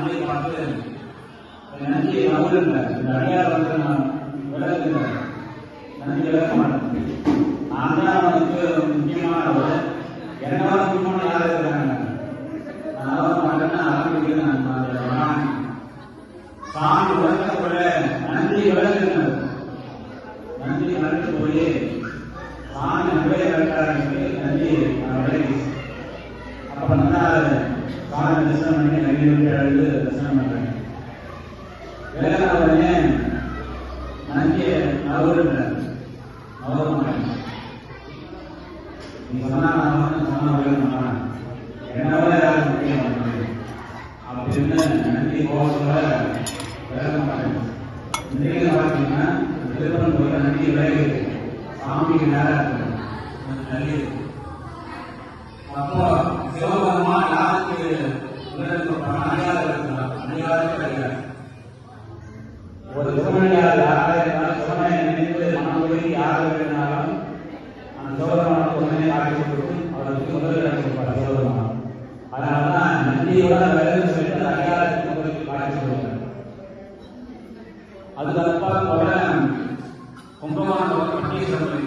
நந்தியை பார்த்து நந்தியை நம்புங்க, இந்த அடியார் வந்து நான் விளக்குங்க, நந்தி விளக்க மாட்டேன், நான் தான் அவனுக்கு முக்கியமானவர், என்னவா முக்கியமான யார் இருக்கிறாங்க, நான் நம்ப மாட்டேன்னு ஆரம்பிக்கிறேன். நான் சாமி விளக்கப்பட நந்தி விளக்குங்க, நந்தி விளக்கு போய் சாமி நம்பே விளக்காரங்களுக்கு நந்தி விளக்கி அப்ப நல்லா சாமி தரிசனம் பண்ணி நந்தி விட்டு அழுது தரிசனம் பண்றேன். விளக்கின உடனே நந்தியை நவருன்ற நவர மாட்டேன், நீ சொன்னா சொன்ன மாட்டேன், என்னோட யாரும் முக்கியம் அப்படின்னு நந்தி கோபத்தோட விளக்க மாட்டேன். இன்றைக்கு பார்த்தீங்கன்னா திருப்பன் போய் நந்தி விலகி சாமிக்கு நேரம் நந்தி. அப்போ சிவபெருமா யாருக்கு அணியாத இருக்கிறார், அணியாத கிடையாது. ஒரு சிவமணியார் யாராக இருந்தாலும் சிவனை நினைத்து மனம் போய் யார் வேணாலும் அந்த சிவபெருமானுக்கு உடனே காட்சி கொடுத்து அவருக்கு முதல் இடம் கொடுப்பார் சிவபெருமான். அதனாலதான் நந்தியோட விலகு சொல்லிட்டு அணியாரத்துக்கு முதலுக்கு காட்சி கொடுத்தார். அதுக்கு அப்பா கும்பகோணம் பட்டீஸ்வரர்